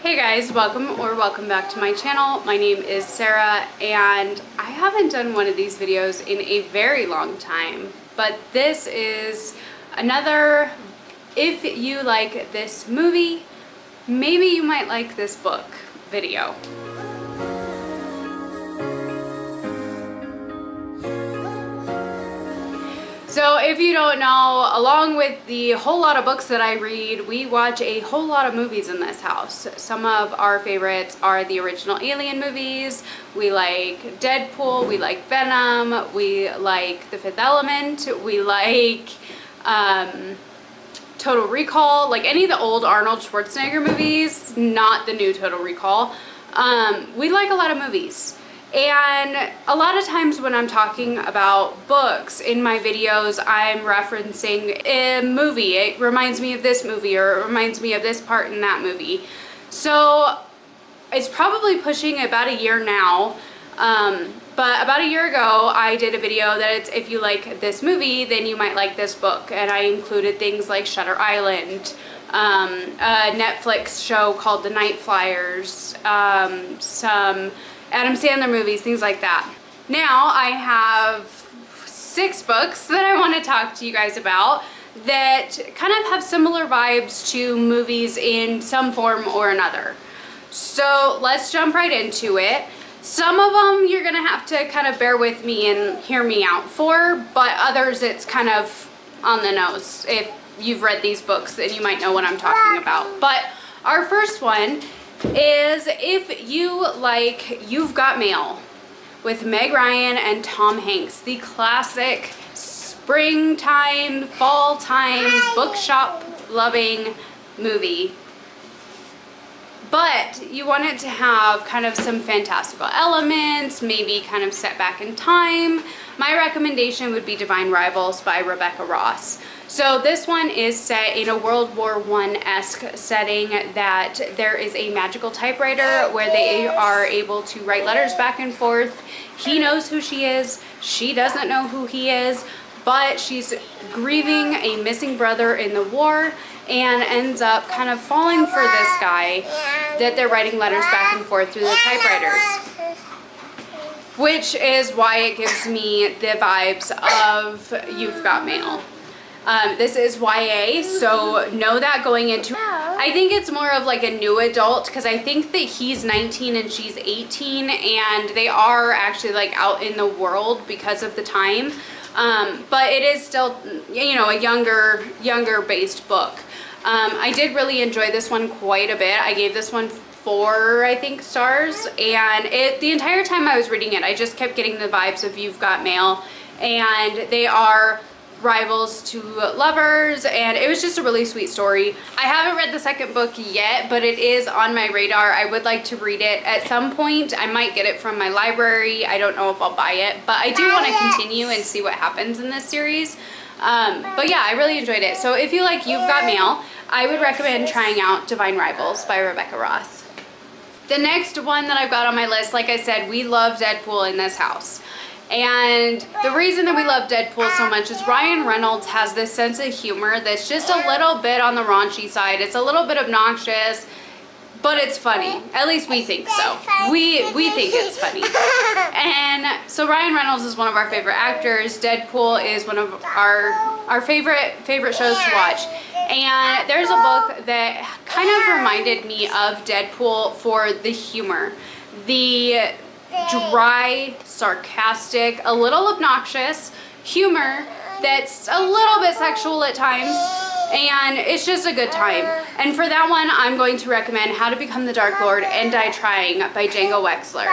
Hey guys, welcome back to my channel. My name is Sarah and I haven't done one of these videos in a very long time, but this is another if you like this movie, maybe you might like this book video. So if you don't know, along with the whole lot of books that I read, we watch a whole lot of movies in this house. Some of our favorites are the original Alien movies. We like Deadpool, we like Venom, we like The Fifth Element, we like Total Recall, like any of the old Arnold Schwarzenegger movies, not the new Total Recall. We like a lot of movies. And a lot of times when I'm talking about books in my videos, I'm referencing a movie. It reminds me of this movie, or it reminds me of this part in that movie. So it's probably pushing about a year now. But about a year ago, I did a video that it's if you like this movie, then you might like this book. And I included things like Shutter Island, a Netflix show called The Night Flyers, some Adam Sandler movies, things like that. Now I have 6 books that I want to talk to you guys about that kind of have similar vibes to movies in some form or another. So let's jump right into it. Some of them you're gonna have to kind of bear with me and hear me out for, but others it's kind of on the nose. If you've read these books, then you might know what I'm talking about. But our first one is if you like You've Got Mail with Meg Ryan and Tom Hanks, the classic springtime, fall time, bookshop loving movie. But you want it to have kind of some fantastical elements, maybe kind of set back in time. My recommendation would be Divine Rivals by Rebecca Ross. So this one is set in a World War I-esque setting that there is a magical typewriter where they are able to write letters back and forth. He knows who she is, she doesn't know who he is, but she's grieving a missing brother in the war and ends up kind of falling for this guy that they're writing letters back and forth through the typewriters. Which is why it gives me the vibes of You've Got Mail. This is YA, so know that going into it. I think it's more of like a new adult because I think that he's 19 and she's 18 and they are actually like out in the world because of the time. But it is still, you know, a younger based book. I did really enjoy this one quite a bit. I gave this one 4, I think, stars, and the entire time I was reading it, I just kept getting the vibes of You've Got Mail, and they are rivals to lovers, and it was just a really sweet story. I haven't read the second book yet, but it is on my radar. I would like to read it at some point. I might get it from my library. I don't know if I'll buy it, but I do want to continue and see what happens in this series. But yeah, I really enjoyed it. So if you like You've Got Mail, I would recommend trying out Divine Rivals by Rebecca Ross. The next one that I've got on my list, like I said, we love Deadpool in this house. And the reason that we love Deadpool so much is Ryan Reynolds has this sense of humor that's just a little bit on the raunchy side. It's a little bit obnoxious, but it's funny. At least we think so. We think it's funny. And so Ryan Reynolds is one of our favorite actors. Deadpool is one of our favorite shows to watch. And there's a book that kind of reminded me of Deadpool for the humor. The dry, sarcastic, a little obnoxious humor that's a little bit sexual at times, and it's just a good time. And for that one, I'm going to recommend How to Become the Dark Lord and Die Trying by Django Wexler.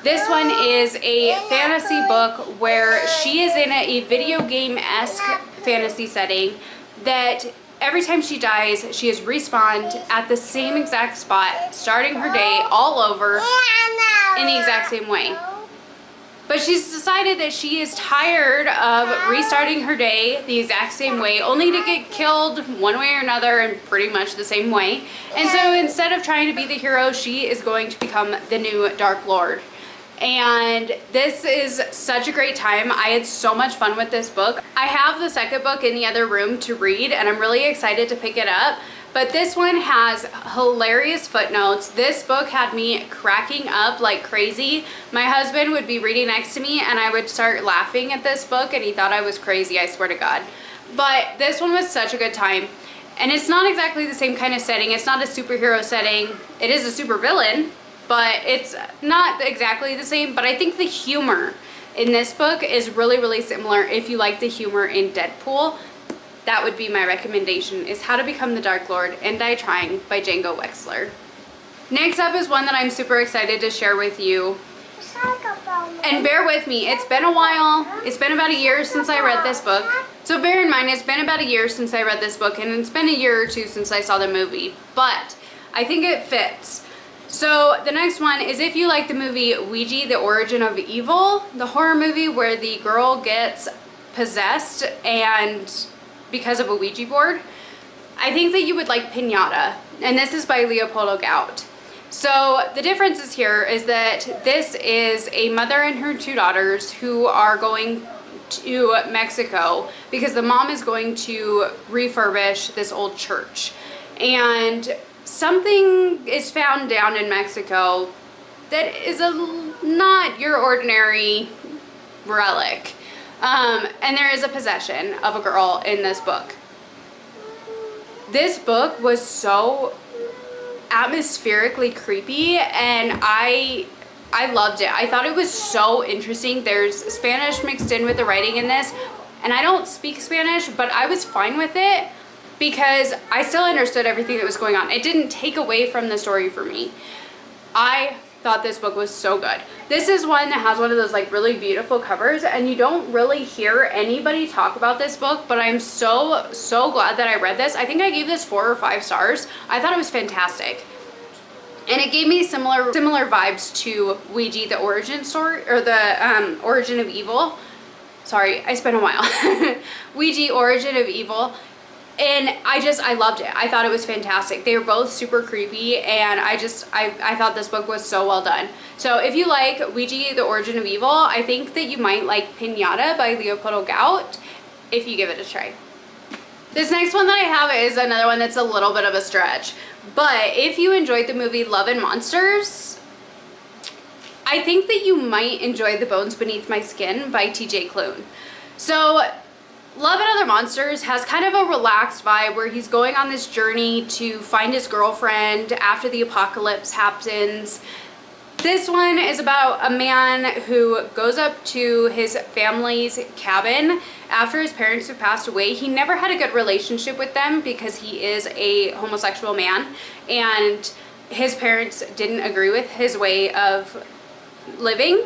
This one is a fantasy book where she is in a video game-esque fantasy setting that every time she dies, she is respawned at the same exact spot, starting her day all over in the exact same way. But she's decided that she is tired of restarting her day the exact same way, only to get killed one way or another in pretty much the same way. And so instead of trying to be the hero, she is going to become the new Dark Lord. And this is such a great time. I had so much fun with this book. I have the second book in the other room to read, and I'm really excited to pick it up. but this one has hilarious footnotes. This book had me cracking up like crazy. My husband would be reading next to me and I would start laughing at this book and he thought I was crazy, I swear to God. But this one was such a good time. And it's not exactly the same kind of setting. It's not a superhero setting. It is a supervillain, but it's not exactly the same. But I think the humor in this book is really, really similar. If you like the humor in Deadpool, that would be my recommendation, is How to Become the Dark Lord and Die Trying by Django Wexler. Next up is one that I'm super excited to share with you. And bear with me, it's been a while. It's been about a year since I read this book. So bear in mind, it's been about a year since I read this book, and it's been a year or two since I saw the movie, but I think it fits. So the next one is if you like the movie Ouija, The Origin of Evil, the horror movie where the girl gets possessed and because of a Ouija board, I think that you would like Pinata, and this is by Leopoldo Gout. So the differences here is that this is a mother and her two daughters who are going to Mexico because the mom is going to refurbish this old church, and something is found down in Mexico that is not your ordinary relic. And there is a possession of a girl in this book. This book was so atmospherically creepy, and I loved it. I thought it was so interesting. There's Spanish mixed in with the writing in this, and I don't speak Spanish, but I was fine with it because I still understood everything that was going on. It didn't take away from the story for me. I thought this book was so good. This is one that has one of those like really beautiful covers, and you don't really hear anybody talk about this book, but I'm so glad that I read this. I think I gave this 4 or 5 stars. I thought it was fantastic. And it gave me similar vibes to Ouija, the origin story, or the Origin of Evil. Sorry, it's been a while. Ouija, Origin of Evil. And I loved it. I thought it was fantastic. They were both super creepy, and I thought this book was so well done. So if you like Ouija, The Origin of Evil, I think that you might like Pinata by Leopoldo Gout if you give it a try. This next one that I have is another one that's a little bit of a stretch. But if you enjoyed the movie Love and Monsters, I think that you might enjoy The Bones Beneath My Skin by TJ Klune. So Love and Other Monsters has kind of a relaxed vibe where he's going on this journey to find his girlfriend after the apocalypse happens. This one is about a man who goes up to his family's cabin after his parents have passed away. He never had a good relationship with them because he is a homosexual man, and his parents didn't agree with his way of living.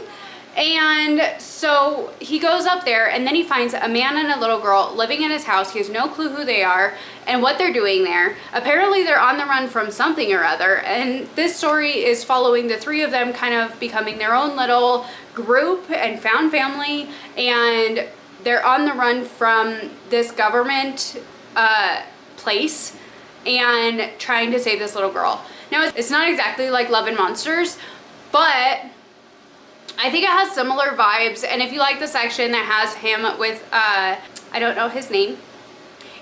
And so he goes up there, and then he finds a man and a little girl living in his house. He has no clue who they are and what they're doing there. Apparently they're on the run from something or other, and this story is following the 3 of them kind of becoming their own little group and found family, and they're on the run from this government place and trying to save this little girl. Now, it's not exactly like Love and Monsters, but I think it has similar vibes. And if you like the section that has him with, I don't know his name.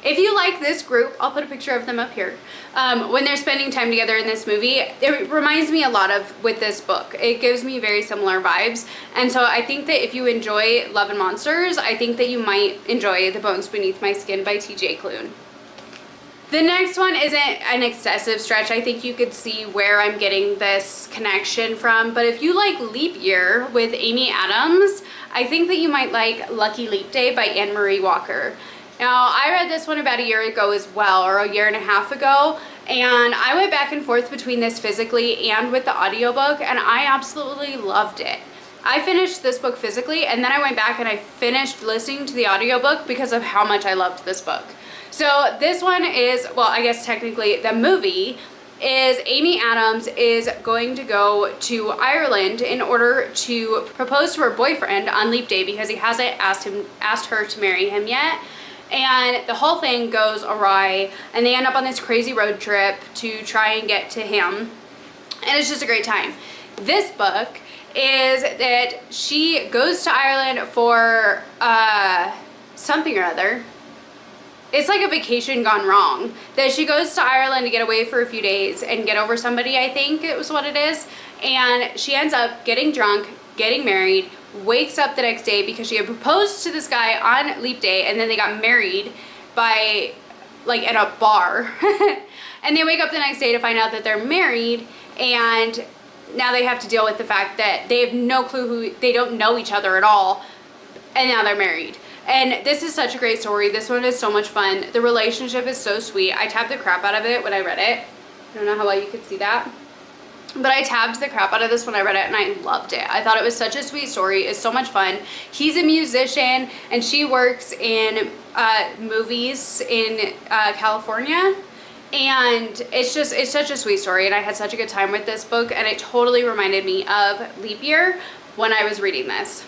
If you like this group, I'll put a picture of them up here. When they're spending time together in this movie, it reminds me a lot of with this book. It gives me very similar vibes. And so I think that if you enjoy Love and Monsters, I think that you might enjoy The Bones Beneath My Skin by TJ Klune. The next one isn't an excessive stretch. I think you could see where I'm getting this connection from. But if you like Leap Year with Amy Adams, I think that you might like Lucky Leap Day by Anne Marie Walker. Now, I read this one about a year ago as well, or a year and a half ago, and I went back and forth between this physically and with the audiobook, and I absolutely loved it. I finished this book physically, and then I went back and I finished listening to the audiobook because of how much I loved this book. So this one is, well, I guess technically the movie is Amy Adams is going to go to Ireland in order to propose to her boyfriend on Leap Day because he hasn't asked her to marry him yet. And the whole thing goes awry, and they end up on this crazy road trip to try and get to him. And it's just a great time. This book is that she goes to Ireland for something or other. it's like a vacation gone wrong. That she goes to Ireland to get away for a few days and get over somebody, I think it was what it is. And she ends up getting drunk, getting married, wakes up the next day because she had proposed to this guy on leap day, and then they got married by, like, at a bar. And they wake up the next day to find out that they're married, and now they have to deal with the fact that they have no clue who, they don't know each other at all, and now they're married. And this is such a great story. This one is so much fun. The relationship is so sweet. I tabbed the crap out of it when I read it. I don't know how well you could see that, but I tabbed the crap out of this when I read it, and I loved it. I thought it was such a sweet story. It's so much fun. He's a musician, and she works in movies in California. And it's such a sweet story, and I had such a good time with this book, and it totally reminded me of leap year when I was reading this.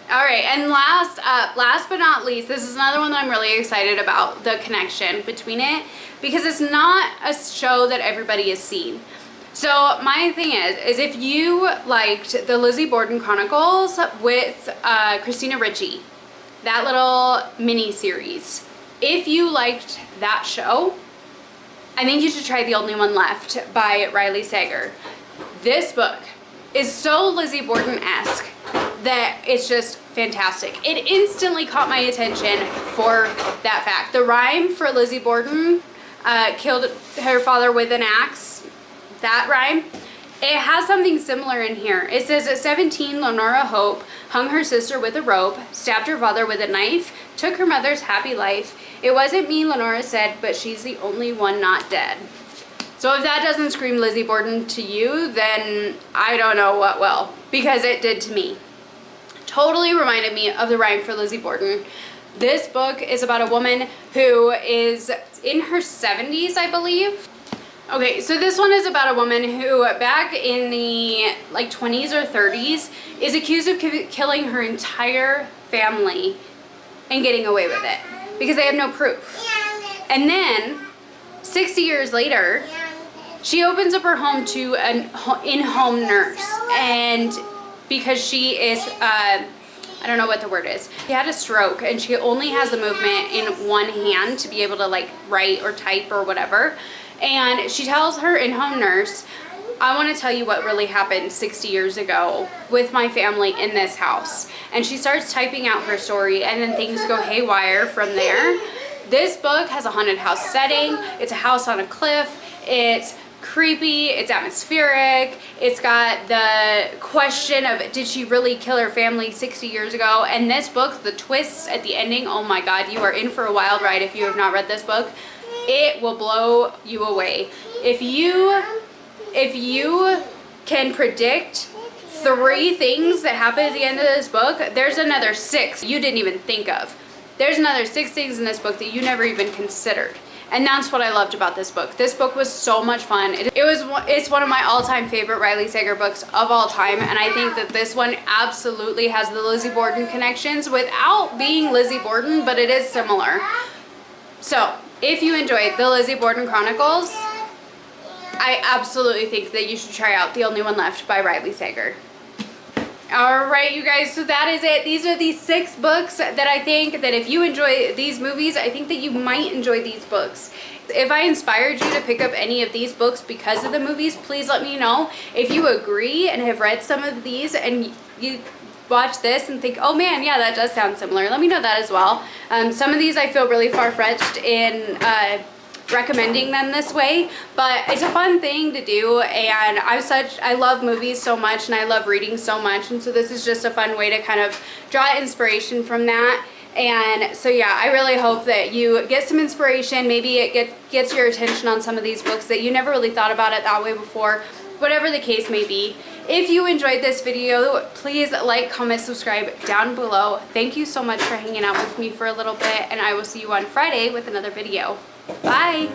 All right, and last but not least, this is another one that I'm really excited about, the connection between it, because it's not a show that everybody has seen. So my thing is if you liked the Lizzie Borden Chronicles with Christina Ricci, that little mini series, if you liked that show, I think you should try The Only One Left by Riley Sager. This book is so Lizzie Borden-esque that it's just fantastic. It instantly caught my attention for that fact. The rhyme for Lizzie Borden killed her father with an axe, that rhyme, it has something similar in here. It says at 17, Lenora Hope hung her sister with a rope, stabbed her father with a knife, took her mother's happy life. It wasn't me, Lenora said, but she's the only one not dead. So if that doesn't scream Lizzie Borden to you, then I don't know what will, because it did to me. Totally reminded me of the rhyme for Lizzie Borden. This book is about a woman who is in her 70s, I believe. Okay, so this one is about a woman who back in the like 20s or 30s is accused of killing her entire family and getting away with it because they have no proof. And then 60 years later, she opens up her home to an in-home nurse, and because she is I don't know what the word is. She had a stroke and she only has the movement in one hand to be able to like write or type or whatever. And she tells her in-home nurse, I want to tell you what really happened 60 years ago with my family in this house. And she starts typing out her story, and then things go haywire from there. This book has a haunted house setting. It's a house on a cliff. It's creepy, it's atmospheric, it's got the question of did she really kill her family 60 years ago? And this book, the twists at the ending, oh my god, you are in for a wild ride if you have not read this book. It will blow you away. If you can predict 3 things that happen at the end of this book, there's another 6 you didn't even think of. There's another 6 things in this book that you never even considered. And that's what I loved about this book. This book was so much fun. It's one of my all-time favorite Riley Sager books of all time, and I think that this one absolutely has the Lizzie Borden connections without being Lizzie Borden, but it is similar. So, if you enjoyed the Lizzie Borden Chronicles, I absolutely think that you should try out The Only One Left by Riley Sager. Alright, you guys, so that is it. These are the 6 books that I think that if you enjoy these movies, I think that you might enjoy these books. If I inspired you to pick up any of these books because of the movies, please let me know. If you agree and have read some of these and you watch this and think, oh man, yeah, that does sound similar, let me know that as well. Some of these I feel really far-fetched in recommending them this way, but it's a fun thing to do, and I love movies so much and I love reading so much, and so this is just a fun way to kind of draw inspiration from that. And so yeah, I really hope that you get some inspiration. Maybe it gets your attention on some of these books that you never really thought about it that way before, whatever the case may be. If you enjoyed this video, please like, comment, subscribe down below. Thank you so much for hanging out with me for a little bit, and I will see you on Friday with another video. Bye!